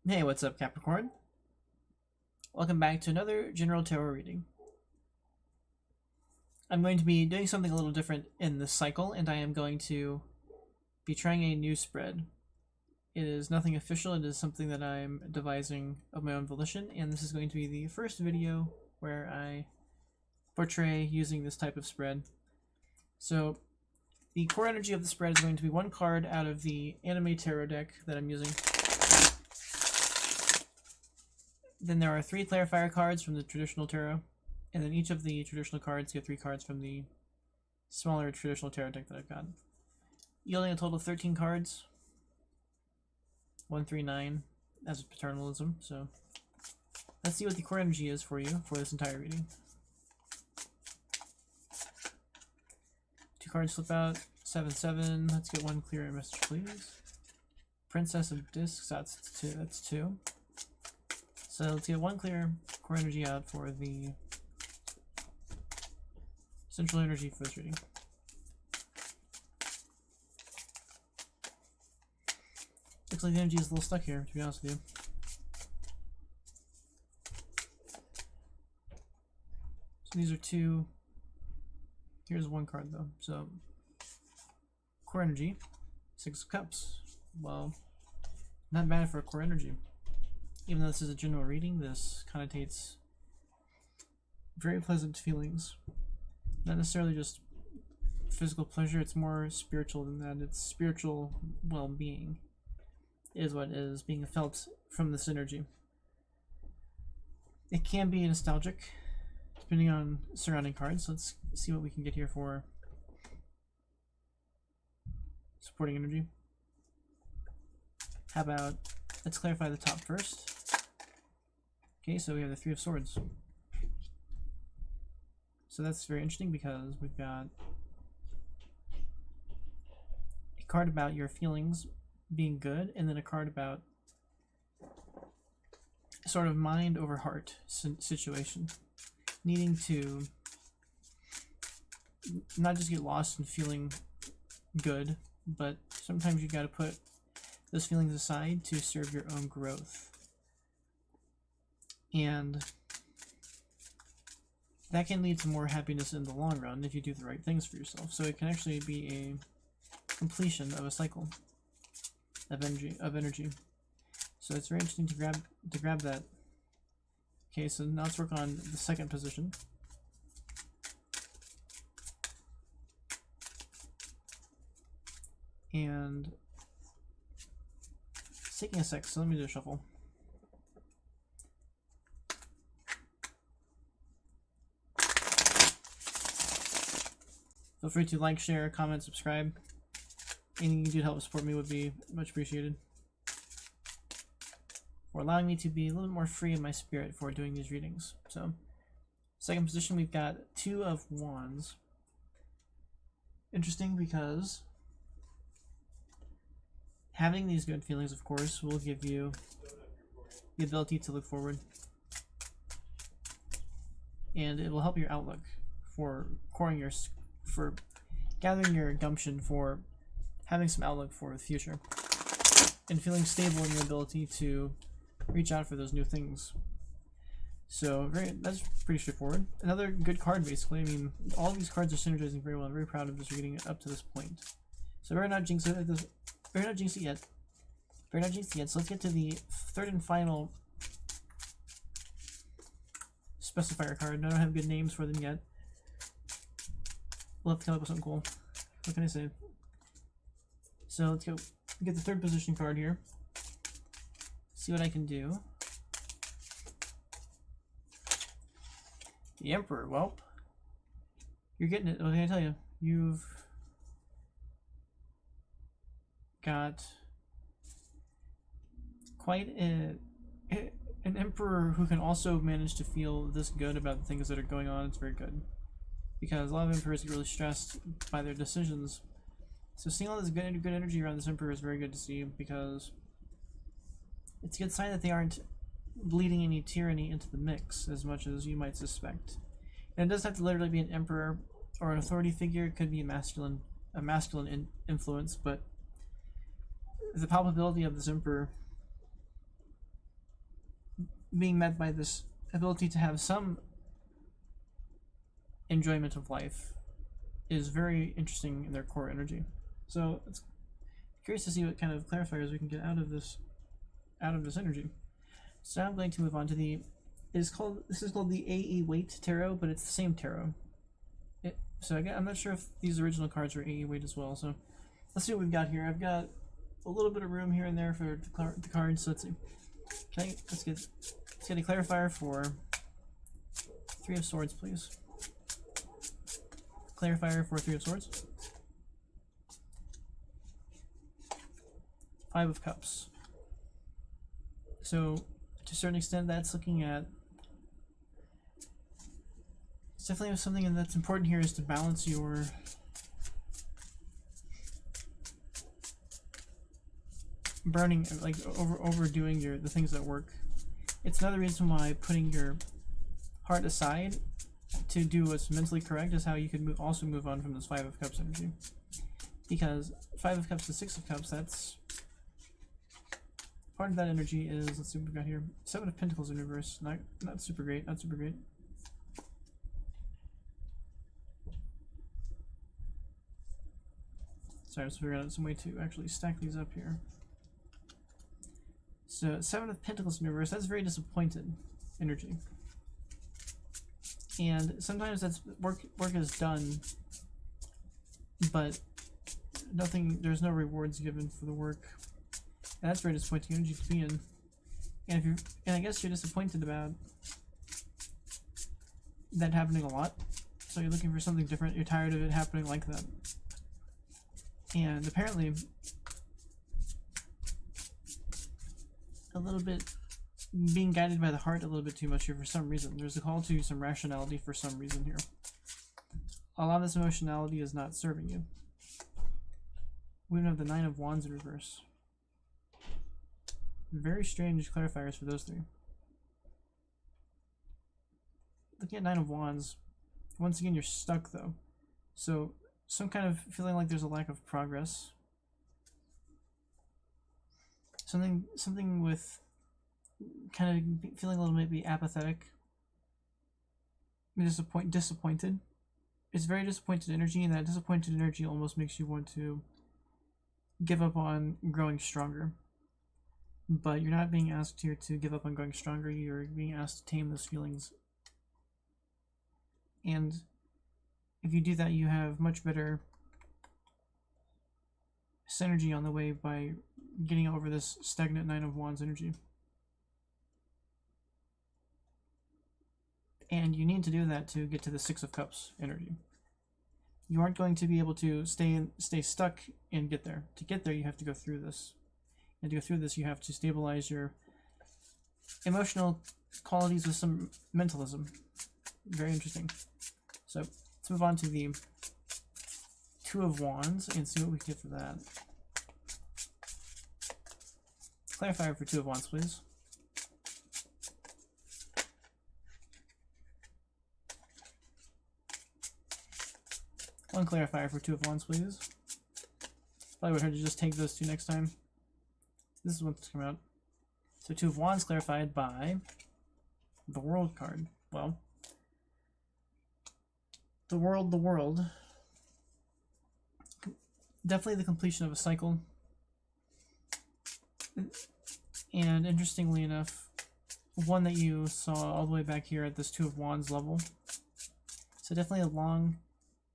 Hey, what's up, Capricorn? Welcome back to another general tarot reading. I'm going to be doing something a little different in this cycle, and I am going to be trying a new spread. It is nothing official, it is something that I'm devising of my own volition, and this is going to be the first video where I portray using this type of spread. So, the core energy of the spread is going to be one card out of the anime tarot deck that I'm using. Then there are 3 clarifier cards from the traditional tarot, and then each of the traditional cards get 3 cards from the smaller traditional tarot deck that I've got, yielding a total of 13 cards. 139 as paternalism. So let's see what the core energy is for you for this entire reading. 2 cards slip out. 7-7. Let's get 1 clear message, please. Princess of Discs. That's 2. That's 2. So let's get 1 clear core energy out for the central energy for this reading. Looks like the energy is a little stuck here, to be honest with you. So these are 2. Here's 1 card though. So core energy, 6 of Cups. Well, not bad for a core energy. Even though this is a general reading, this connotates very pleasant feelings. Not necessarily just physical pleasure, it's more spiritual than that. It's spiritual well-being is what is being felt from this energy. It can be nostalgic, depending on surrounding cards. Let's see what we can get here for supporting energy. How about, let's clarify the top first. Okay, so we have the 3 of Swords. So that's very interesting because we've got a card about your feelings being good, and then a card about sort of mind over heart situation. Needing to not just get lost in feeling good, but sometimes you gotta put those feelings aside to serve your own growth. And that can lead to more happiness in the long run if you do the right things for yourself. So it can actually be a completion of a cycle of energy. So it's very interesting to grab that. Okay, so now let's work on the second position. And it's taking a sec, so let me do a shuffle. Feel free to like, share, comment, subscribe. Anything you can do to help support me would be much appreciated. For allowing me to be a little bit more free in my spirit for doing these readings. So, second position, we've got 2 of Wands. Interesting because having these good feelings, of course, will give you the ability to look forward. And it will help your outlook for gathering your gumption for having some outlook for the future and feeling stable in your ability to reach out for those new things. So that's pretty straightforward. Another good card, basically. I mean, all of these cards are synergizing very well. I'm very proud of this reading up to this point. So we're not jinx it yet. So let's get to the third and final specifier card. I don't have good names for them yet. We'll have to come up with something cool. What can I say? So let's go get the third position card here. See what I can do. The Emperor. Well, you're getting it. What can I tell you? You've got quite an Emperor who can also manage to feel this good about the things that are going on. It's very good. Because a lot of Emperors get really stressed by their decisions. So seeing all this good energy around this Emperor is very good to see, because it's a good sign that they aren't bleeding any tyranny into the mix as much as you might suspect. And it doesn't have to literally be an Emperor or an authority figure. It could be a masculine influence, but the palpability of this Emperor being met by this ability to have some enjoyment of life is very interesting in their core energy. So it's curious to see what kind of clarifiers we can get out of this energy. So now I'm going to move on to this is called the AE Weight Tarot, but it's the same tarot. So again, I'm not sure if these original cards are AE Weight as well. So let's see what we've got here. I've got a little bit of room here and there for the cards. So let's see. Let's get a clarifier for 3 of Swords, please. Clarifier for 3 of Swords. 5 of Cups. So to a certain extent, that's looking at, it's definitely something that's important here, is to balance your burning, like overdoing the things that work. It's another reason why putting your heart aside to do what's mentally correct is how you could also move on from this 5 of Cups energy. Because 5 of Cups to 6 of Cups, that's part of that energy is, let's see what we've got here. 7 of Pentacles in reverse. Not super great, not super great. Sorry, I was figuring out some way to actually stack these up here. So 7 of Pentacles in reverse, that's very disappointed energy. And sometimes that's work is done, but there's no rewards given for the work. And that's very disappointing energy to be in. And I guess you're disappointed about that happening a lot. So you're looking for something different. You're tired of it happening like that. And apparently, a little bit being guided by the heart a little bit too much here for some reason. There's a call to some rationality for some reason here. A lot of this emotionality is not serving you. We don't have the 9 of Wands in reverse. Very strange clarifiers for those 3. Looking at 9 of Wands, once again you're stuck though. So some kind of feeling like there's a lack of progress. Something with kind of feeling a little maybe apathetic. Disappointed. It's very disappointed energy, and that disappointed energy almost makes you want to give up on growing stronger. But you're not being asked here to give up on growing stronger, you're being asked to tame those feelings. And if you do that, you have much better synergy on the way by getting over this stagnant 9 of Wands energy. And you need to do that to get to the 6 of Cups energy. You aren't going to be able to stay stuck and get there. To get there, you have to go through this. And to go through this, you have to stabilize your emotional qualities with some mentalism. Very interesting. So let's move on to the 2 of Wands and see what we get for that. Clarifier for 2 of Wands, please. One clarifier for 2 of Wands, please. Probably would hurt to just take those 2 next time. This is what's coming out. So 2 of Wands clarified by the World card. Well, the world. Definitely the completion of a cycle. And interestingly enough, one that you saw all the way back here at this 2 of Wands level. So definitely a long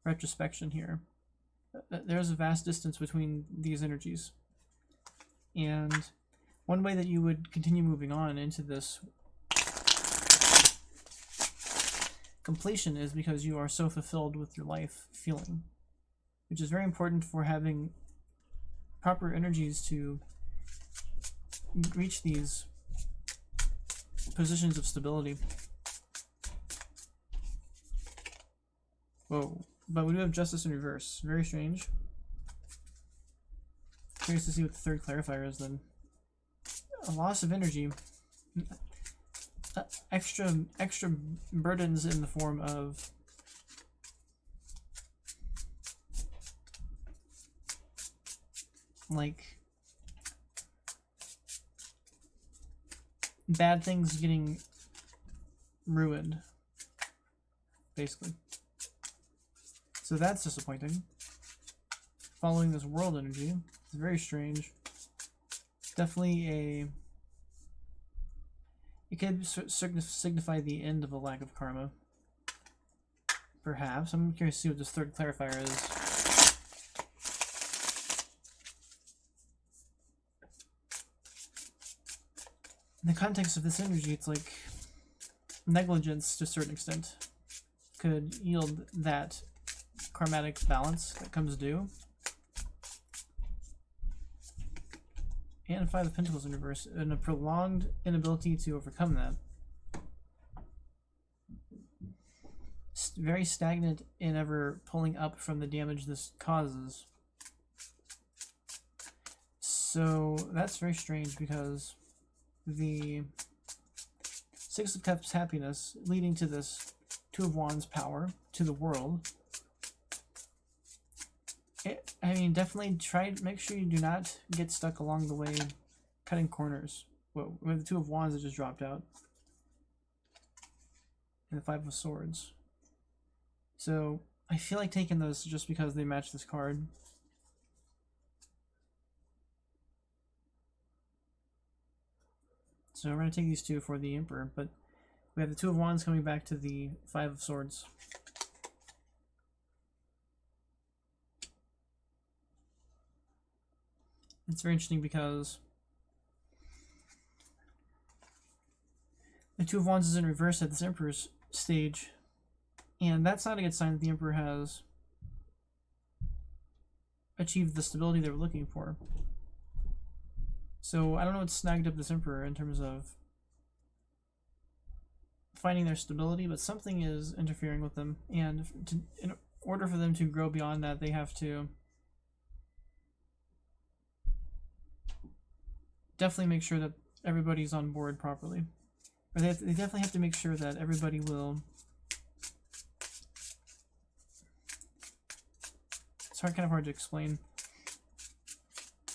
retrospection here. There's a vast distance between these energies. And one way that you would continue moving on into this completion is because you are so fulfilled with your life feeling, which is very important for having proper energies to reach these positions of stability. Whoa. But we do have Justice in reverse. Very strange. Curious to see what the 3rd clarifier is then. A loss of energy. Extra burdens in the form of like bad things getting ruined, basically. So that's disappointing. Following this world energy, it's very strange. Definitely a... It could signify the end of a lack of karma. Perhaps. I'm curious to see what this third clarifier is. In the context of this energy, it's like negligence to a certain extent could yield that karmatic balance that comes due. And Five of Pentacles in reverse, and a prolonged inability to overcome that. Very stagnant in ever pulling up from the damage this causes. So that's very strange, because the Six of Cups happiness leading to this Two of Wands power to the world. I mean, definitely try to make sure you do not get stuck along the way cutting corners. Well, with the Two of Wands that just dropped out. And the Five of Swords. So, I feel like taking those just because they match this card. So we're going to take these two for the Emperor, but we have the Two of Wands coming back to the Five of Swords. It's very interesting because the Two of Wands is in reverse at this Emperor's stage, and that's not a good sign that the Emperor has achieved the stability they were looking for. So I don't know what's snagged up this Emperor in terms of finding their stability, but something is interfering with them, and in order for them to grow beyond that, they have to definitely make sure that everybody's on board properly. Or they definitely have to make sure that everybody will... It's kind of hard to explain.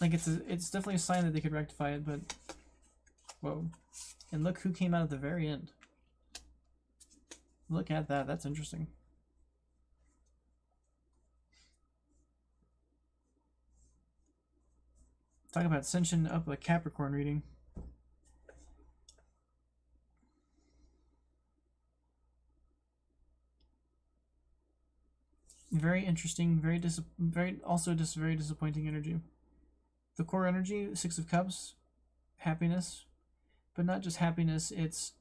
Like, it's definitely a sign that they could rectify it, but... Whoa. And look who came out at the very end. Look at that, that's interesting. Talk about cinching up a Capricorn reading. Very interesting, very disappointing energy. The core energy, Six of Cups, happiness, but not just happiness, it's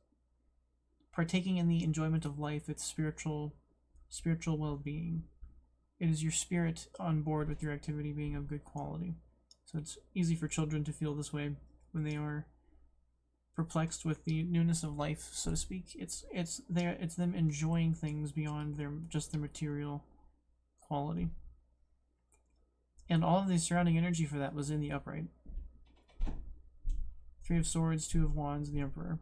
partaking in the enjoyment of life, it's spiritual well-being. It is your spirit on board with your activity being of good quality. So it's easy for children to feel this way when they are perplexed with the newness of life, so to speak. It's them enjoying things beyond just their material quality. And all of the surrounding energy for that was in the upright. Three of Swords, Two of Wands, the Emperor.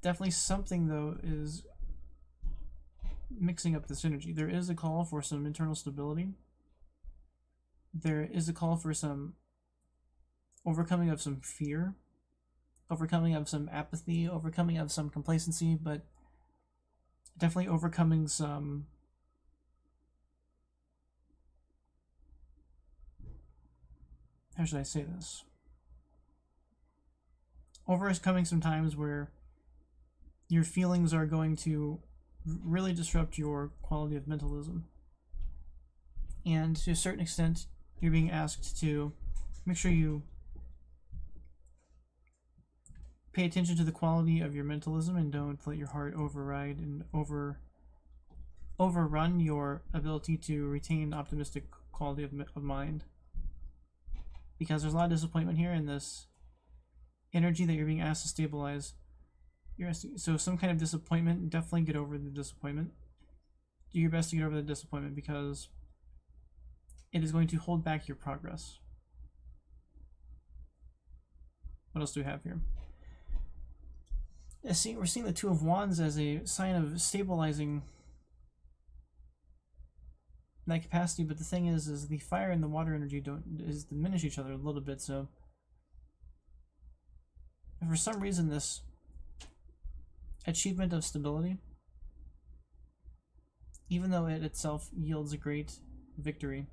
Definitely something, though, is mixing up this energy. There is a call for some internal stability. There is a call for some overcoming of some fear, overcoming of some apathy, overcoming of some complacency, but definitely overcoming some how should I say this? Overcoming some times where your feelings are going to really disrupt your quality of mentalism. And to a certain extent, you're being asked to make sure you pay attention to the quality of your mentalism and don't let your heart override and overrun your ability to retain optimistic quality of mind. Because there's a lot of disappointment here in this energy that you're being asked to stabilize. So some kind of disappointment, definitely get over the disappointment. Do your best to get over the disappointment, because it is going to hold back your progress. What else do we have here? We're seeing the Two of Wands as a sign of stabilizing that capacity, but the thing is the fire and the water energy diminish each other a little bit, so for some reason, this achievement of stability, even though it itself yields a great victory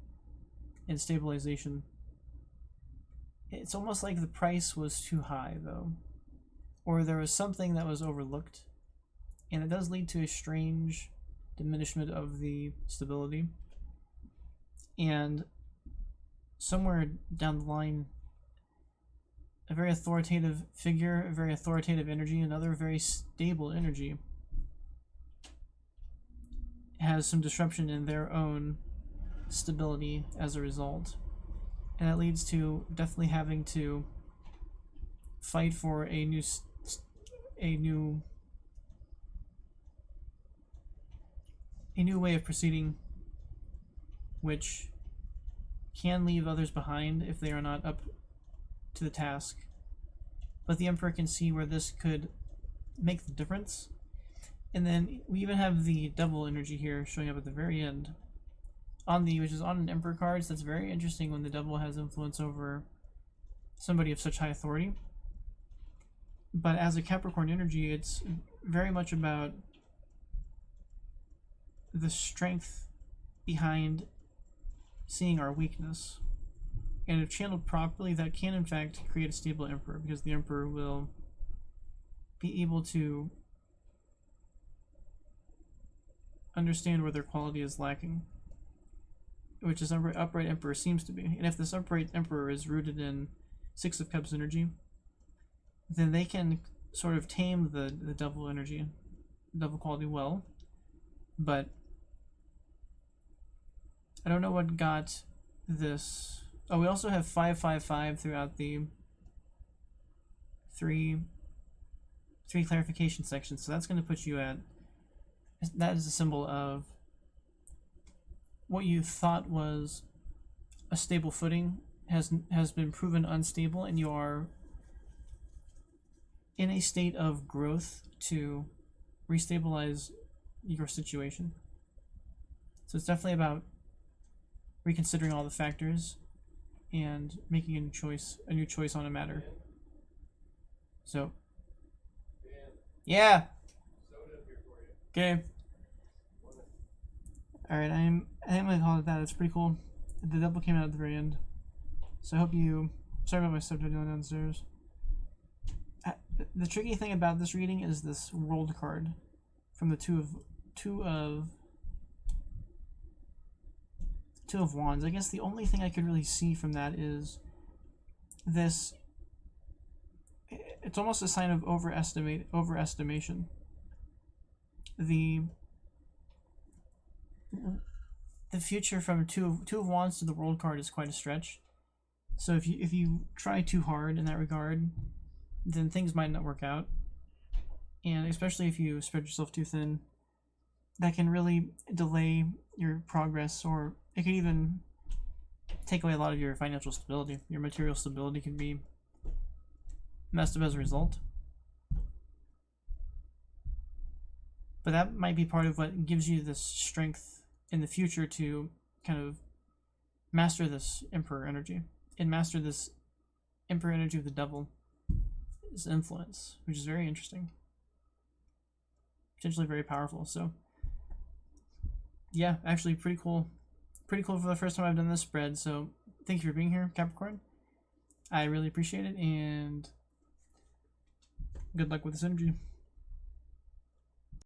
in stabilization, it's almost like the price was too high, though. Or there was something that was overlooked, and it does lead to a strange diminishment of the stability. And somewhere down the line, a very authoritative figure, a very authoritative energy, another very stable energy has some disruption in their own stability as a result. And that leads to definitely having to fight for a new way of proceeding, which can leave others behind if they are not up to the task. But the Emperor can see where this could make the difference. And then we even have the Devil energy here showing up at the very end, which is on an Emperor card. So that's very interesting when the Devil has influence over somebody of such high authority. But as a Capricorn energy, it's very much about the strength behind seeing our weakness. And if channeled properly, that can in fact create a stable Emperor, because the Emperor will be able to understand where their quality is lacking, which this upright Emperor seems to be. And if this upright Emperor is rooted in Six of Cups energy, then they can sort of tame the Devil energy, Devil quality well. But I don't know what got this. Oh, we also have 555 throughout the three clarification sections, so that's going to put you at, that is a symbol of what you thought was a stable footing has been proven unstable, and you are in a state of growth to restabilize your situation. So it's definitely about reconsidering all the factors and making a new choice on a matter. So, yeah. Okay. Alright, I think I'm gonna call it that. It's pretty cool. The Devil came out at the very end. So I hope you, sorry about my stepdad going downstairs. The tricky thing about this reading is this World card from the two of Wands. I guess the only thing I could really see from that is this. It's almost a sign of overestimation. The future from two of Wands to the World card is quite a stretch. So if you try too hard in that regard, then things might not work out. And especially if you spread yourself too thin, that can really delay your progress, or it could even take away a lot of your financial stability. Your material stability can be messed up as a result. But that might be part of what gives you this strength in the future to kind of master this Emperor energy and master this Emperor energy of the Devil, his influence, which is very interesting, potentially very powerful. So yeah, actually pretty cool for the first time I've done this spread. So thank you for being here, Capricorn. I really appreciate it, and good luck with this energy.